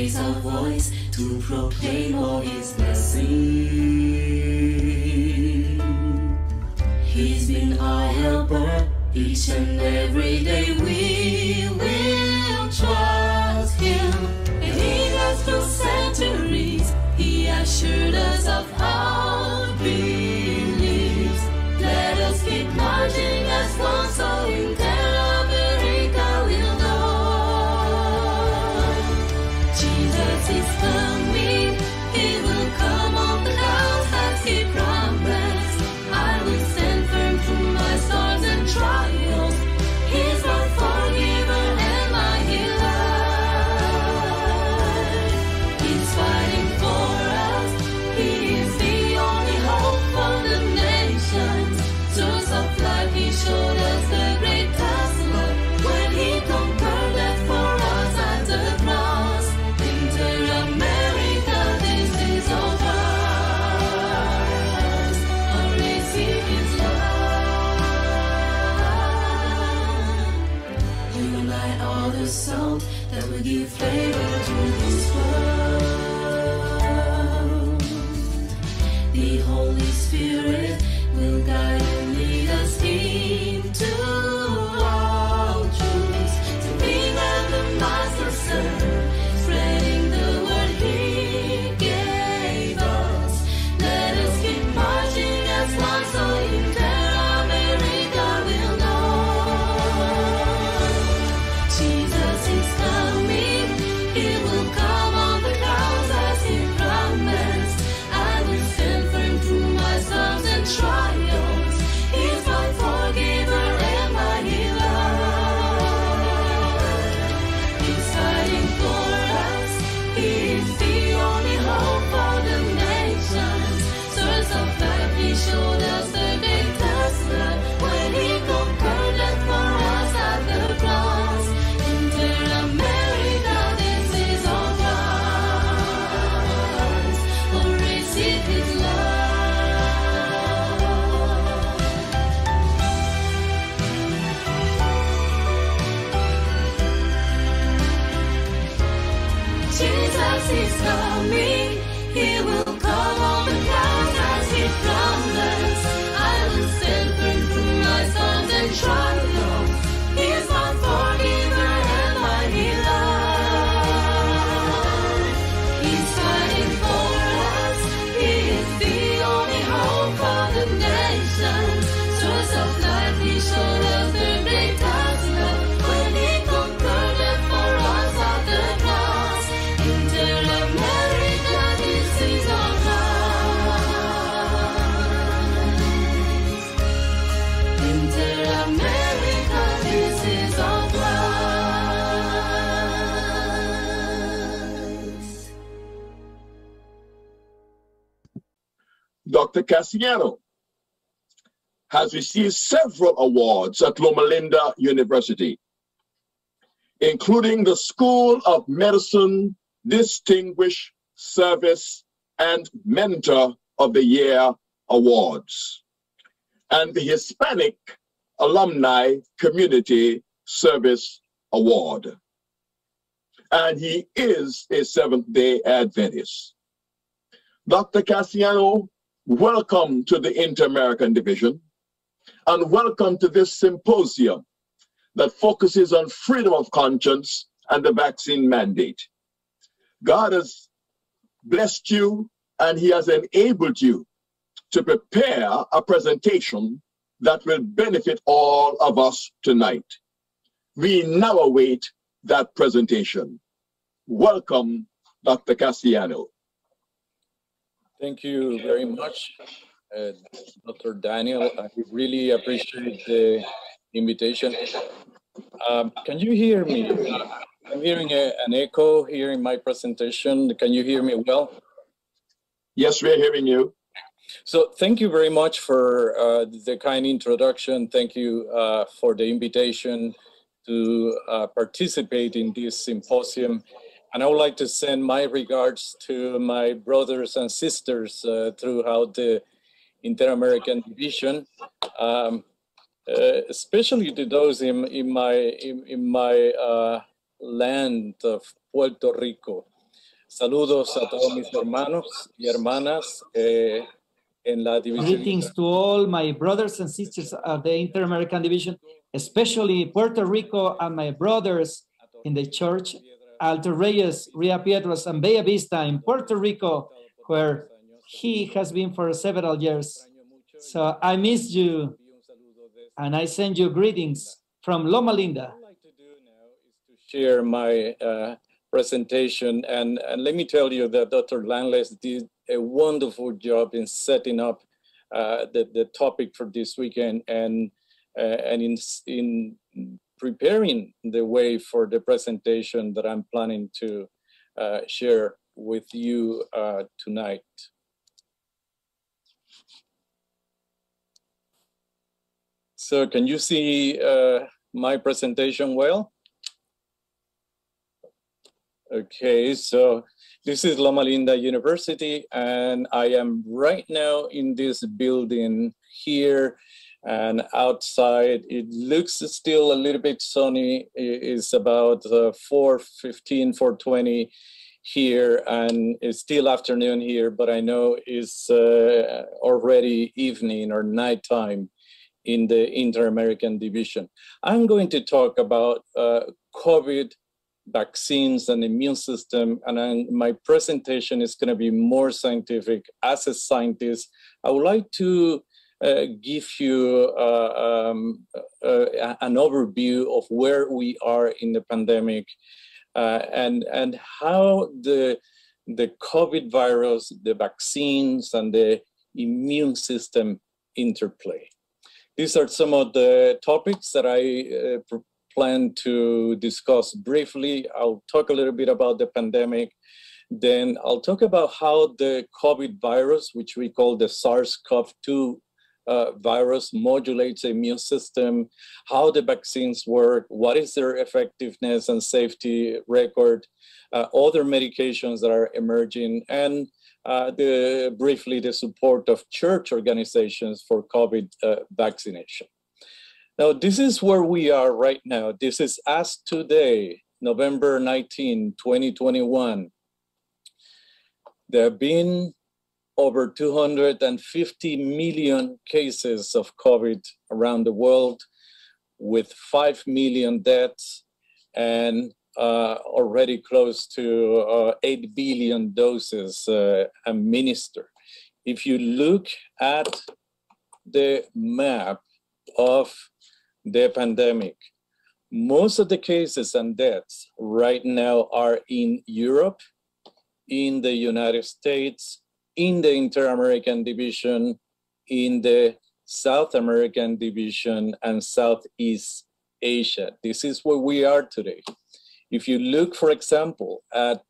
raise our voice to proclaim all His blessing. He's been our helper each and every day. We will trust Him. And He has through centuries, He assured us of our beliefs. Let us keep marching as one, so in Terra America we'll know. Jesus is coming, He will come on the clouds as He promised. I will stand firm through my storms and trials. He's my forgiver and my healer. He's fighting for us. He is the only hope for the nations. Source of life, He showed us the greatest love when He conquered death for us at the cross. Inter America, this is our trust. Oh, receive His love. Unite all the salt that will give flavor to this world. The Holy Spirit will guide and lead us into all truths. To being at the Master's serve, spreading the word He gave us. Let us keep marching as one, so in Terra America we'll know. Jesus is coming, He will come on the clouds as He promised. I will stand firm through my storms and trials. He's my forgiver and my healer. He's fighting for us. He is the only hope for the nations. Source of life, He showed us the greatest love when He conquered death for us at the cross. Inter America, this is our trust. Oh, receive His love. Jesus is coming, He will come on the clouds as He promised. I will stand firm through my storms and trials. He's my forgiver and my healer. He's fighting for us. He is the only hope for the nations. Source of life, He showed us the greatest love when He conquered death for us at the cross. Inter America, this is our trust. Inter America, this is our trust. Dr. Cassiano has received several awards at Loma Linda University, including the School of Medicine Distinguished Service and Mentor of the Year Awards, and the Hispanic Alumni Community Service Award. And he is a Seventh-day Adventist. Dr. Cassiano, welcome to the Inter-American Division, and welcome to this symposium that focuses on freedom of conscience and the vaccine mandate. God has blessed you, and He has enabled you to prepare a presentation that will benefit all of us tonight. We now await that presentation. Welcome, Dr. Cassiano. Thank you very much, Dr. Daniel. I really appreciate the invitation. Can you hear me? I'm hearing an echo here in my presentation. Can you hear me well? Yes, we're hearing you. So thank you very much for the kind introduction. Thank you for the invitation to participate in this symposium. And I would like to send my regards to my brothers and sisters throughout the Inter-American Division, especially to those in my land of Puerto Rico. Saludos a todos mis hermanos y hermanas en la división. Greetings to all my brothers and sisters of the Inter-American Division, especially Puerto Rico and my brothers in the church, Alto Reyes, Ria Piedras, and Bella Vista in Puerto Rico, where he has been for several years. So I miss you, and I send you greetings from Loma Linda. What I'd like to do now is to share my presentation, and let me tell you that Dr. Langless did a wonderful job in setting up the topic for this weekend and in preparing the way for the presentation that I'm planning to share with you tonight. So can you see my presentation well? Okay, so this is Loma Linda University, and I am right now in this building here, and outside it looks still a little bit sunny. It's about 4:15, 4:20 here, and it's still afternoon here, but I know it's already evening or nighttime in the Inter-American Division. I'm going to talk about COVID vaccines and immune system, and my presentation is going to be more scientific. As a scientist, I would like to give you an overview of where we are in the pandemic and how the COVID virus, the vaccines, and the immune system interplay. These are some of the topics that I plan to discuss briefly. I'll talk a little bit about the pandemic. Then I'll talk about how the COVID virus, which we call the SARS-CoV-2 virus, modulates the immune system, how the vaccines work, what is their effectiveness and safety record, other medications that are emerging, and briefly the support of church organizations for COVID vaccination. Now, this is where we are right now. This is as today, November 19, 2021. There have been over 250 million cases of COVID around the world, with 5 million deaths and already close to 8 billion doses administered. If you look at the map of the pandemic, most of the cases and deaths right now are in Europe, in the United States, in the Inter-American Division, in the South American Division, and Southeast Asia. This is where we are today. If you look, for example, at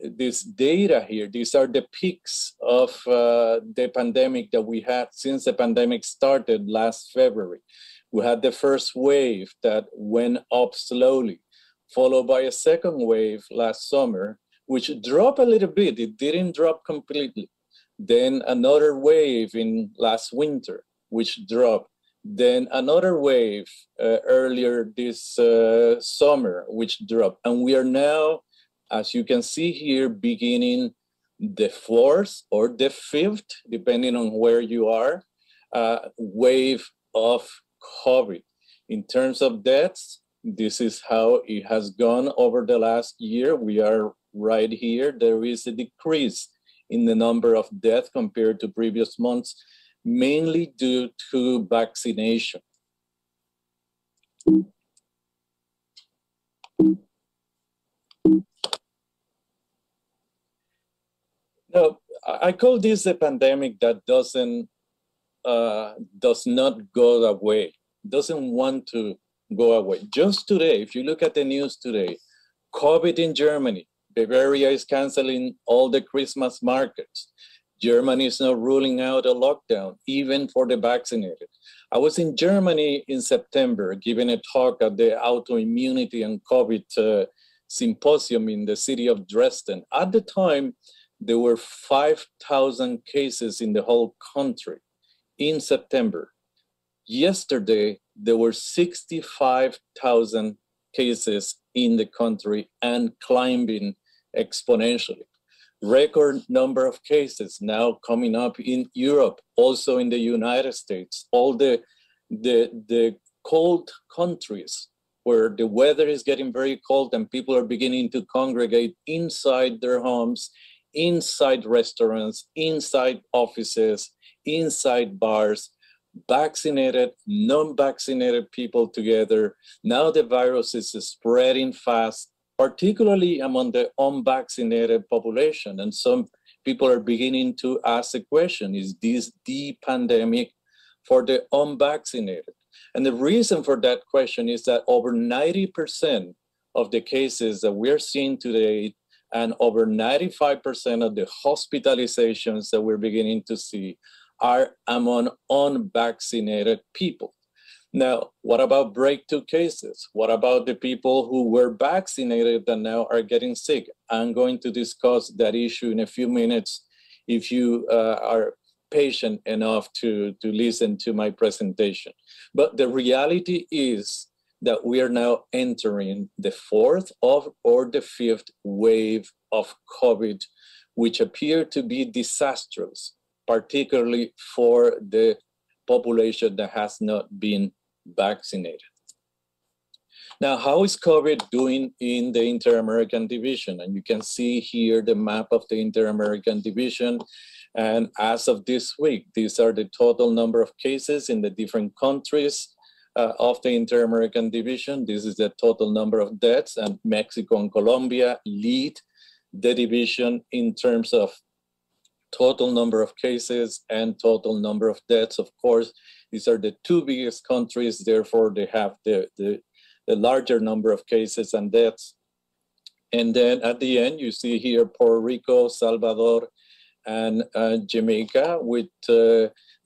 this data here, these are the peaks of the pandemic that we had since the pandemic started last February. We had the first wave that went up slowly, followed by a second wave last summer, which dropped a little bit. It didn't drop completely. Then another wave in last winter, which dropped. Then another wave earlier this summer, which dropped. And we are now, as you can see here, beginning the fourth or the fifth, depending on where you are, wave of COVID. In terms of deaths, this is how it has gone over the last year. We are right here. There is a decrease in the number of deaths compared to previous months, mainly due to vaccination. Now, I call this a pandemic that does not go away, doesn't want to go away. Just today, if you look at the news today, COVID in Germany, Bavaria is canceling all the Christmas markets. Germany is now ruling out a lockdown, even for the vaccinated. I was in Germany in September, giving a talk at the Autoimmunity and COVID Symposium in the city of Dresden. At the time, there were 5,000 cases in the whole country in September. Yesterday, there were 65,000 cases in the country and climbing exponentially. Record number of cases now coming up in Europe, also in the United States. All the cold countries where the weather is getting very cold and people are beginning to congregate inside their homes, inside restaurants, inside offices, inside bars, vaccinated, non-vaccinated people together. Now the virus is spreading fast, particularly among the unvaccinated population. And some people are beginning to ask the question, is this the pandemic for the unvaccinated? And the reason for that question is that over 90% of the cases that we're seeing today and over 95% of the hospitalizations that we're beginning to see are among unvaccinated people. Now, what about breakthrough cases? What about the people who were vaccinated and now are getting sick? I'm going to discuss that issue in a few minutes if you are patient enough to listen to my presentation. But the reality is that we are now entering the fourth or the fifth wave of COVID, which appear to be disastrous, particularly for the population that has not been vaccinated. Now, how is COVID doing in the Inter-American Division? And you can see here the map of the Inter-American Division. And as of this week, these are the total number of cases in the different countries of the Inter-American Division. This is the total number of deaths, and Mexico and Colombia lead the division in terms of total number of cases and total number of deaths. Of course, these are the two biggest countries, therefore they have the larger number of cases and deaths. And then at the end, you see here Puerto Rico, Salvador, and Jamaica with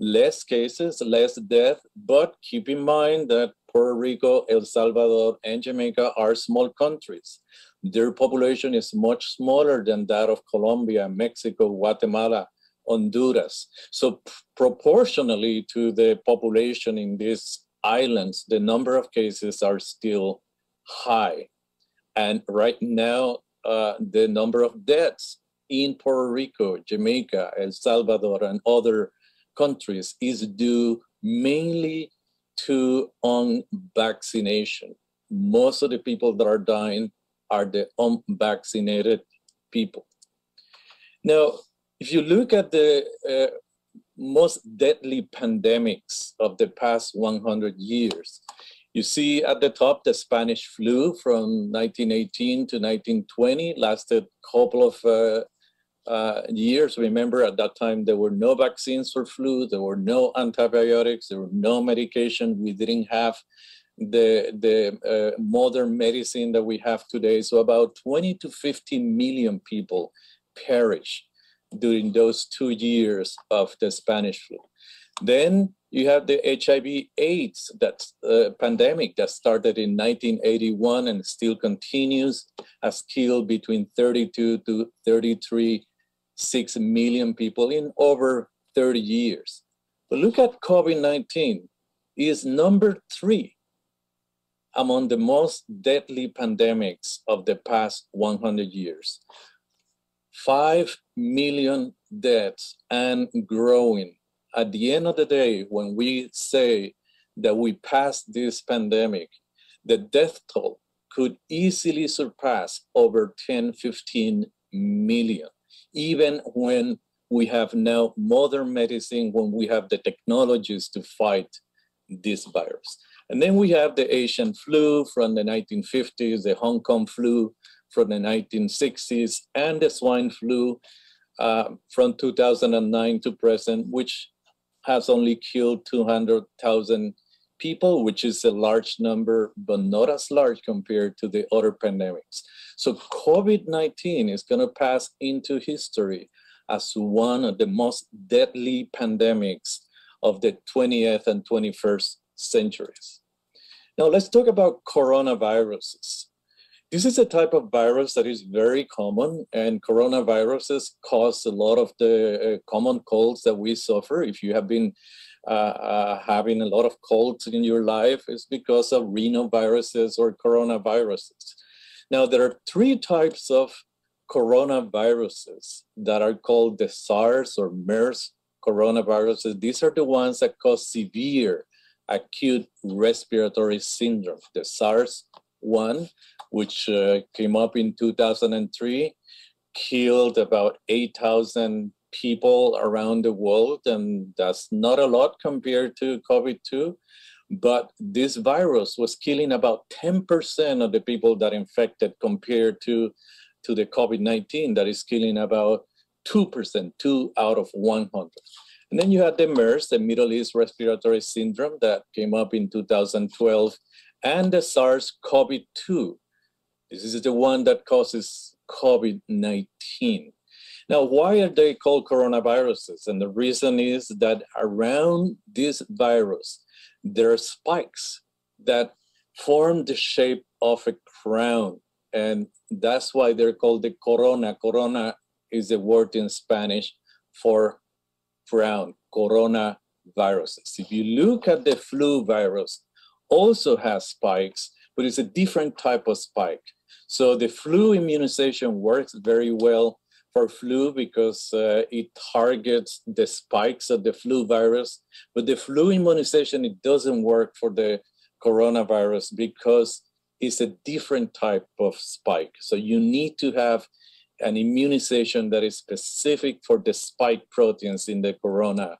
less cases, less death, but keep in mind that Puerto Rico, El Salvador, and Jamaica are small countries. Their population is much smaller than that of Colombia, Mexico, Guatemala, Honduras. So proportionally to the population in these islands, the number of cases are still high. And right now, the number of deaths in Puerto Rico, Jamaica, El Salvador, and other countries is due mainly to unvaccination. Most of the people that are dying are the unvaccinated people. Now, if you look at the most deadly pandemics of the past 100 years, you see at the top the Spanish flu from 1918 to 1920, lasted a couple of years. Remember, at that time, there were no vaccines for flu, there were no antibiotics, there were no medication. We didn't have the modern medicine that we have today. So about 20 to 50 million people perished during those 2 years of the Spanish flu. Then you have the HIV/AIDS pandemic that started in 1981 and still continues, has killed between 32 to 33.6 million people in over 30 years. But look at COVID-19, is number 3 among the most deadly pandemics of the past 100 years. 5 million deaths and growing. At the end of the day, when we say that we passed this pandemic, the death toll could easily surpass over 10-15 million, even when we have now modern medicine, when we have the technologies to fight this virus. And then we have the Asian flu from the 1950s, the Hong Kong flu from the 1960s, and the swine flu from 2009 to present, which has only killed 200,000 people, which is a large number, but not as large compared to the other pandemics. So COVID-19 is going to pass into history as one of the most deadly pandemics of the 20th and 21st centuries. Now let's talk about coronaviruses. This is a type of virus that is very common, and coronaviruses cause a lot of the common colds that we suffer. If you have been having a lot of colds in your life, it's because of rhinoviruses or coronaviruses. Now, there are 3 types of coronaviruses that are called the SARS or MERS coronaviruses. These are the ones that cause severe acute respiratory syndrome. The SARS-1, which came up in 2003, killed about 8,000 people around the world, and that's not a lot compared to COVID-2. But this virus was killing about 10% of the people that infected compared to the COVID-19 that is killing about 2%, 2 out of 100. And then you had the MERS, the Middle East Respiratory Syndrome, that came up in 2012, and the SARS-CoV-2. This is the one that causes COVID-19. Now, why are they called coronaviruses? And the reason is that around this virus, there are spikes that form the shape of a crown. And that's why they're called the corona. Corona is the word in Spanish for crown, coronaviruses. If you look at the flu virus, also has spikes, but it's a different type of spike. So the flu immunization works very well for flu because it targets the spikes of the flu virus, but the flu immunization, it doesn't work for the coronavirus because it's a different type of spike. So you need to have an immunization that is specific for the spike proteins in the coronavirus.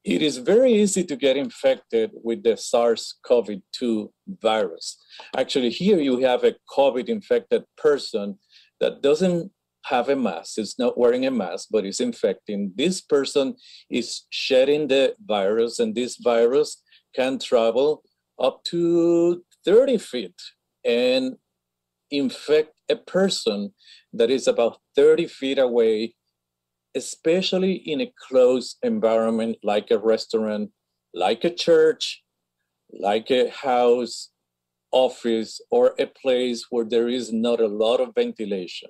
It is very easy to get infected with the SARS-CoV-2 virus. Actually, here you have a COVID-infected person that doesn't have a mask, is not wearing a mask, but is infecting. This person is shedding the virus, and this virus can travel up to 30 feet and infect a person that is about 30 feet away, especially in a closed environment like a restaurant, like a church, like a house, office, or a place where there is not a lot of ventilation.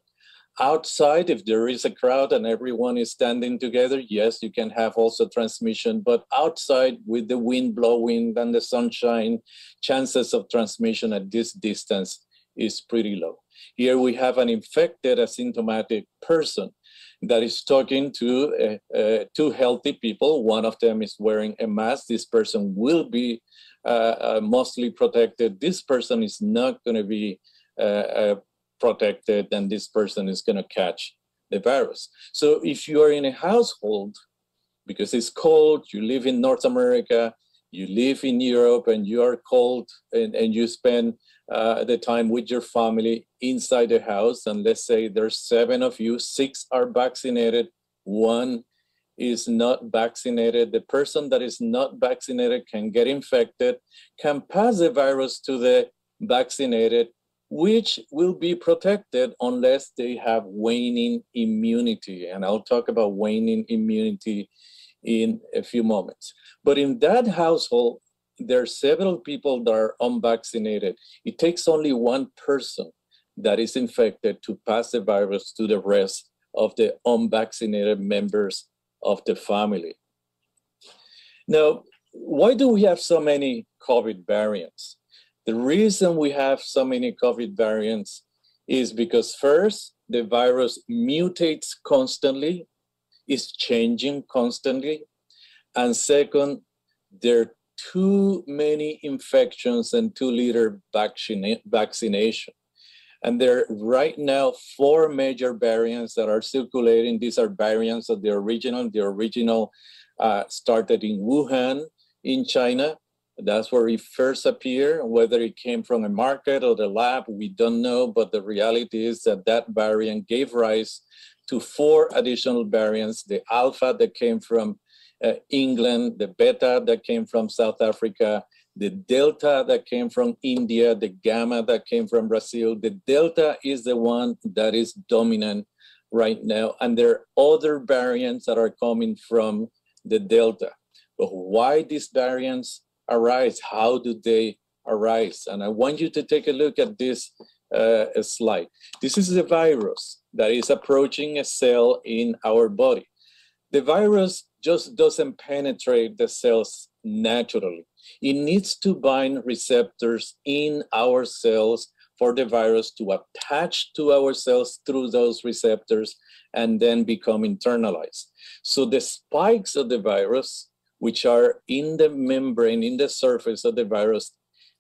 Outside, if there is a crowd and everyone is standing together, yes, you can have also transmission, but outside with the wind blowing and the sunshine, chances of transmission at this distance is pretty low. Here we have an infected asymptomatic person that is talking to two healthy people. One of them is wearing a mask. This person will be mostly protected. This person is not going to be protected, and this person is going to catch the virus. So if you are in a household, because it's cold, you live in North America, you live in Europe, and you are cold, and you spend the time with your family inside the house, and let's say there's 7 of you, 6 are vaccinated, 1 is not vaccinated. The person that is not vaccinated can get infected, can pass the virus to the vaccinated, which will be protected unless they have waning immunity. And I'll talk about waning immunity in a few moments. But in that household, there are several people that are unvaccinated. It takes only one person that is infected to pass the virus to the rest of the unvaccinated members of the family. Now, why do we have so many COVID variants? The reason we have so many COVID variants is because first, the virus mutates constantly, is changing constantly. And second, there are too many infections and too little vaccination. And there are right now 4 major variants that are circulating. These are variants of the original. The original started in Wuhan in China. That's where it first appeared. Whether it came from a market or the lab, we don't know. But the reality is that that variant gave rise to 4 additional variants: the Alpha that came from England, the Beta that came from South Africa, the Delta that came from India, the Gamma that came from Brazil. The Delta is the one that is dominant right now. And there are other variants that are coming from the Delta. But why these variants arise? How do they arise? And I want you to take a look at this slide. This is a virus that is approaching a cell in our body. The virus just doesn't penetrate the cells naturally. It needs to bind receptors in our cells for the virus to attach to our cells through those receptors and then become internalized. So the spikes of the virus, which are in the membrane, in the surface of the virus,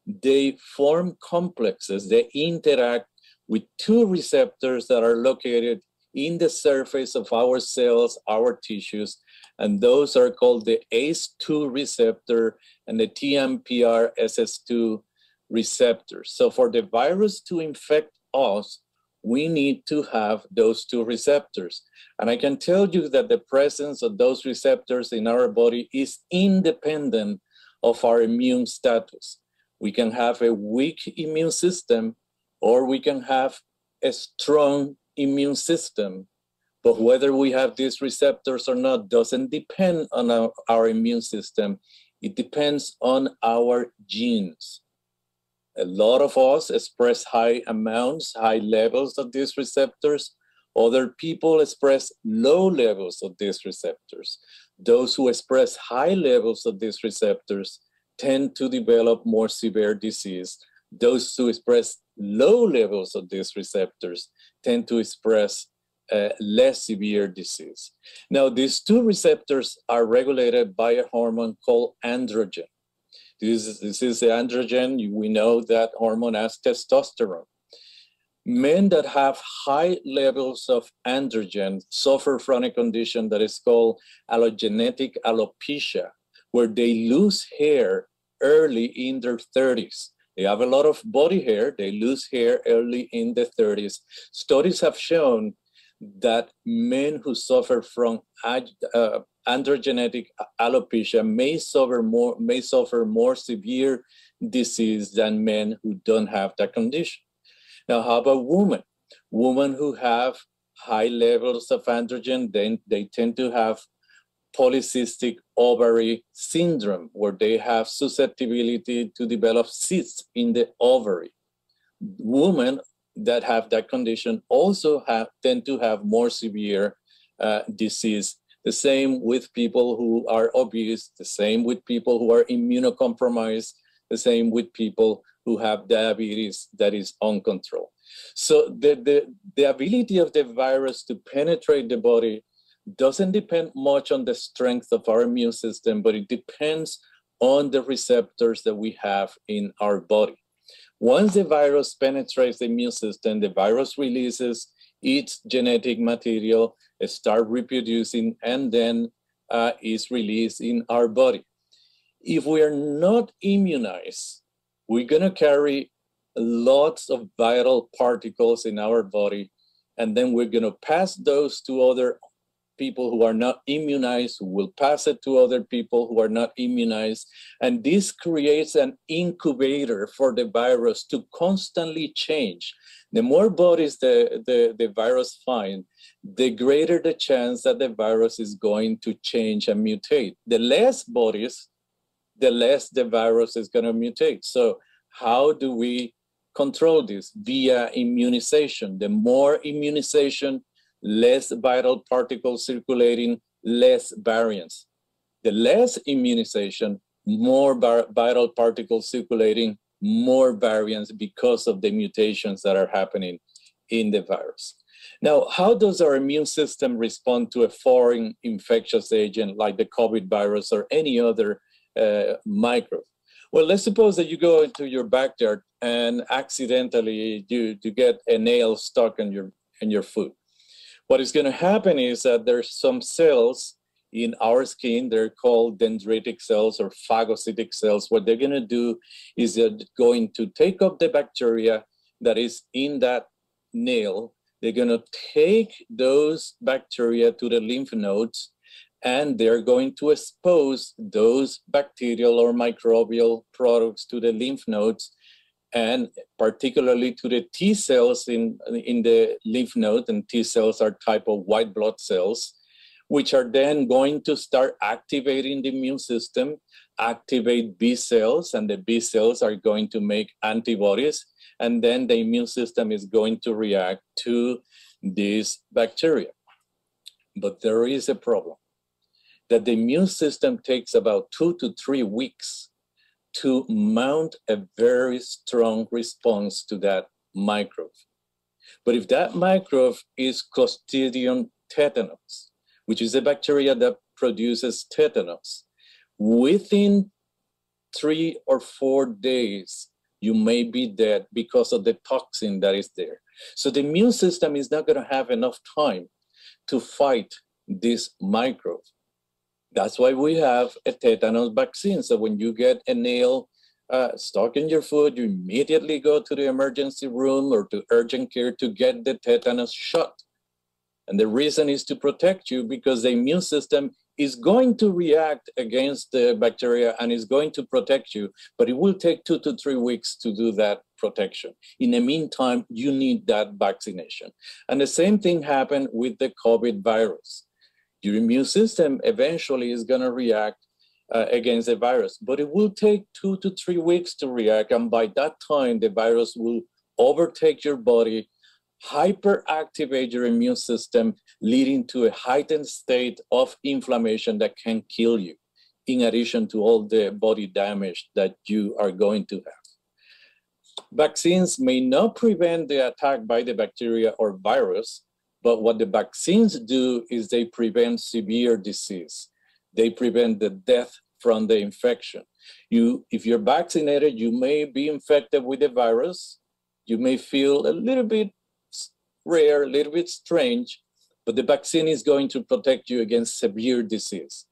they form complexes. They interact with two receptors that are located in the surface of our cells, our tissues, and those are called the ACE2 receptor and the TMPRSS2 receptors. So for the virus to infect us, we need to have those two receptors. And I can tell you that the presence of those receptors in our body is independent of our immune status. We can have a weak immune system, or we can have a strong immune system. But whether we have these receptors or not doesn't depend on our immune system. It depends on our genes. A lot of us express high amounts, high levels of these receptors. Other people express low levels of these receptors. Those who express high levels of these receptors tend to develop more severe disease. Those who express low levels of these receptors tend to express less severe disease. Now, these two receptors are regulated by a hormone called androgen. This is the androgen. We know that hormone as testosterone. Men that have high levels of androgen suffer from a condition that is called allogenetic alopecia, where they lose hair early in their 30s. They have a lot of body hair. They lose hair early in the 30s. Studies have shown that men who suffer from androgenetic alopecia may suffer more severe disease than men who don't have that condition. Now, how about women? Women who have high levels of androgen, then they tend to have polycystic ovary syndrome, where they have susceptibility to develop cysts in the ovary. Women that have that condition also tend to have more severe disease. The same with people who are obese, the same with people who are immunocompromised, the same with people who have diabetes that is uncontrolled. So the ability of the virus to penetrate the body doesn't depend much on the strength of our immune system, but it depends on the receptors that we have in our body. Once the virus penetrates the immune system, the virus releases its genetic material, start reproducing, and then is released in our body. If we are not immunized, we're gonna carry lots of viral particles in our body, and then we're gonna pass those to other people who are not immunized, who will pass it to other people who are not immunized. And this creates an incubator for the virus to constantly change. The more bodies the virus finds, the greater the chance that the virus is going to change and mutate. The less bodies, the less the virus is going to mutate. So how do we control this? Via immunization. The more immunization, less viral particles circulating, less variants. The less immunization, more viral particles circulating, more variants because of the mutations that are happening in the virus. Now, how does our immune system respond to a foreign infectious agent like the COVID virus or any other microbe? Well, let's suppose that you go into your backyard and accidentally you get a nail stuck in your foot. What is going to happen is that there's some cells in our skin, they're called dendritic cells or phagocytic cells. What they're going to do is they're going to take up the bacteria that is in that nail. They're going to take those bacteria to the lymph nodes, and they're going to expose those bacterial or microbial products to the lymph nodes, and particularly to the T cells in the lymph node. And T cells are type of white blood cells, which are then going to start activating the immune system, activate B cells, and the B cells are going to make antibodies, and then the immune system is going to react to these bacteria. But there is a problem, that the immune system takes about 2 to 3 weeks to mount a very strong response to that microbe. But if that microbe is Clostridium tetanus, which is a bacteria that produces tetanus, within 3 or 4 days, you may be dead because of the toxin that is there. So the immune system is not going to have enough time to fight this microbe. That's why we have a tetanus vaccine. So when you get a nail stuck in your foot, you immediately go to the emergency room or to urgent care to get the tetanus shot. And the reason is to protect you, because the immune system is going to react against the bacteria and is going to protect you, but it will take 2 to 3 weeks to do that protection. In the meantime, you need that vaccination. And the same thing happened with the COVID virus. Your immune system eventually is going to react against the virus, but it will take 2 to 3 weeks to react. And by that time, the virus will overtake your body, hyperactivate your immune system, leading to a heightened state of inflammation that can kill you, in addition to all the body damage that you are going to have. Vaccines may not prevent the attack by the bacteria or virus, but what the vaccines do is they prevent severe disease. They prevent the death from the infection. If you're vaccinated, you may be infected with the virus. You may feel a little bit rare, a little bit strange, but the vaccine is going to protect you against severe disease.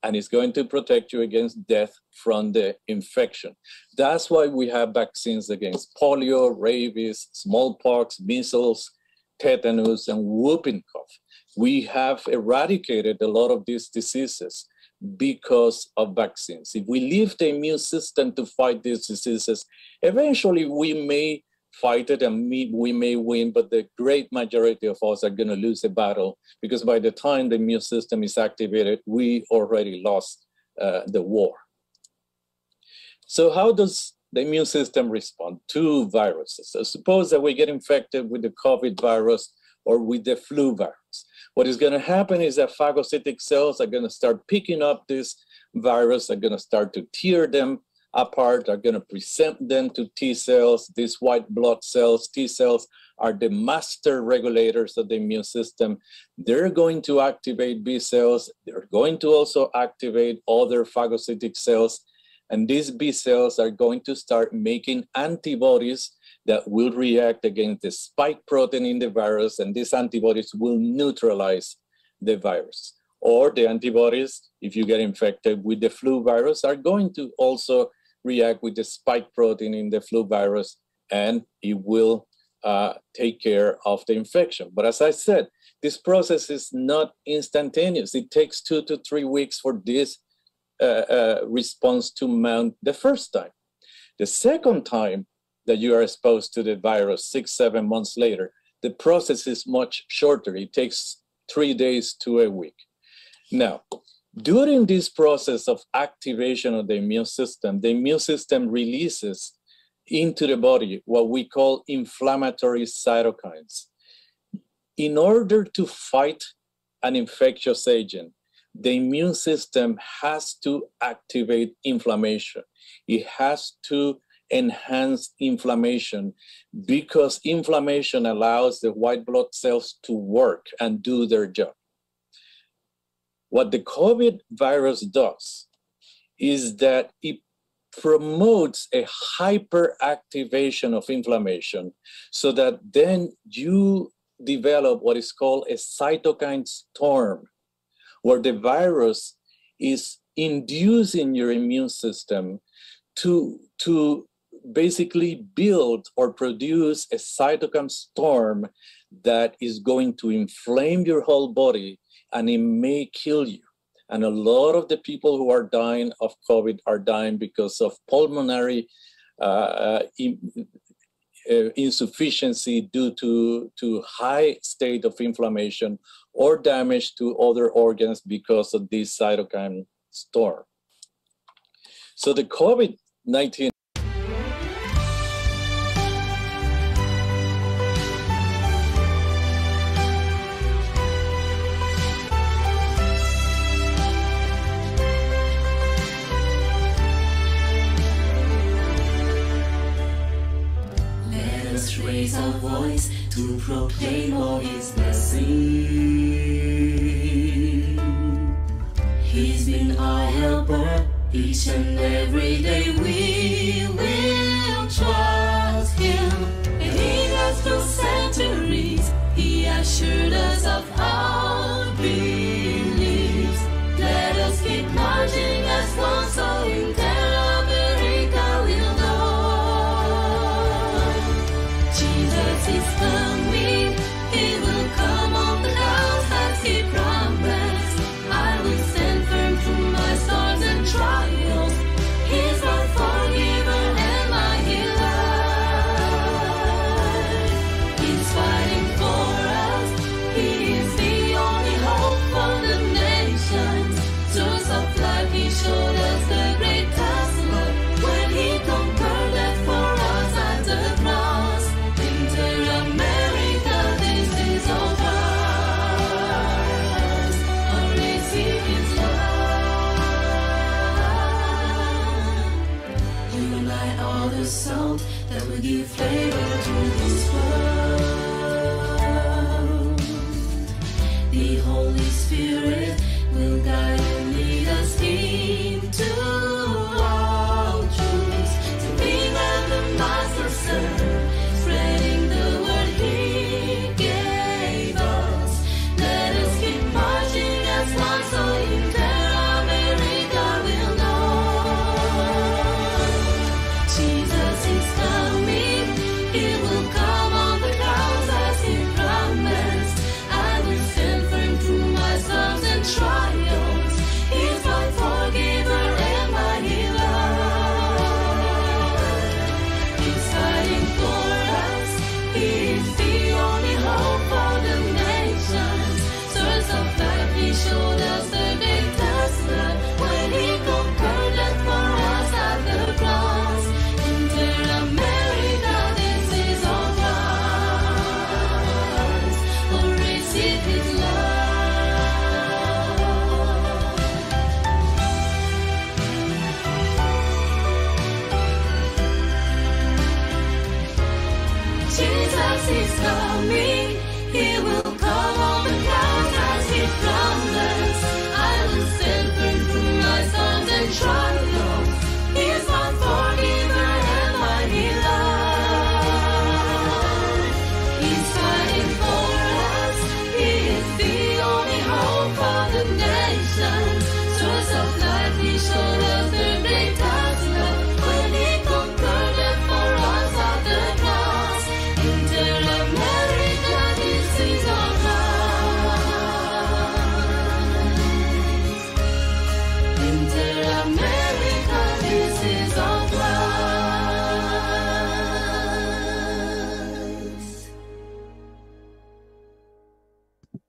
And it's going to protect you against death from the infection. That's why we have vaccines against polio, rabies, smallpox, measles, tetanus, and whooping cough. We have eradicated a lot of these diseases because of vaccines. If we leave the immune system to fight these diseases, eventually we may fight it and we may win, but the great majority of us are going to lose the battle, because by the time the immune system is activated, we already lost the war. So how does the immune system respond to viruses? So suppose that we get infected with the COVID virus or with the flu virus. What is going to happen is that phagocytic cells are going to start picking up this virus, are going to start to tear them apart, are going to present them to T cells. These white blood cells, T cells, are the master regulators of the immune system. They're going to activate B cells. They're going to also activate other phagocytic cells. And these B cells are going to start making antibodies that will react against the spike protein in the virus, and these antibodies will neutralize the virus. Or the antibodies, if you get infected with the flu virus, are going to also react with the spike protein in the flu virus, and it will take care of the infection. But as I said, this process is not instantaneous. It takes 2 to 3 weeks for this response to mount the first time. The second time that you are exposed to the virus, 6-7 months later, the process is much shorter. It takes 3 days to a week. Now, during this process of activation of the immune system releases into the body what we call inflammatory cytokines. In order to fight an infectious agent, the immune system has to activate inflammation. It has to enhance inflammation, because inflammation allows the white blood cells to work and do their job. What the COVID virus does is that it promotes a hyperactivation of inflammation, so that then you develop what is called a cytokine storm, where the virus is inducing your immune system to basically build or produce a cytokine storm that is going to inflame your whole body, and it may kill you. And a lot of the people who are dying of COVID are dying because of pulmonary insufficiency due to high state of inflammation or damage to other organs because of this cytokine storm. So the COVID-19 raise our voice to proclaim all His blessing. He's been our helper each and every day. We will trust Him. And He has through centuries, He assured us of our beliefs. Let us keep marching as one, so in terra America will know. Jesus is coming, He will come on the clouds as He promised. I will stand firm through my storms and trials. He's my forgiver and my healer. He's fighting for us. He is the only hope for the nations. Source of life, He showed us the greatest love when He conquered death for us at the cross. Inter America, this is our trust. Oh, receive His love. You and I are the salt that will give flavor to this world. The Holy Spirit will guide and lead us into all truth, to being at the Master's serve, spreading the word He gave us. Let us keep marching as one, so inter America will know. Jesus is coming, He will come on the clouds as He promised. I will stand firm through my storms and trials. He's my forgiver and my healer. He's fighting for us. He is the only hope for the nations. Source of life, He showed us the greatest love when He conquered death for us at the cross. Inter America, this is our trust. Oh, receive His love. Jesus is coming.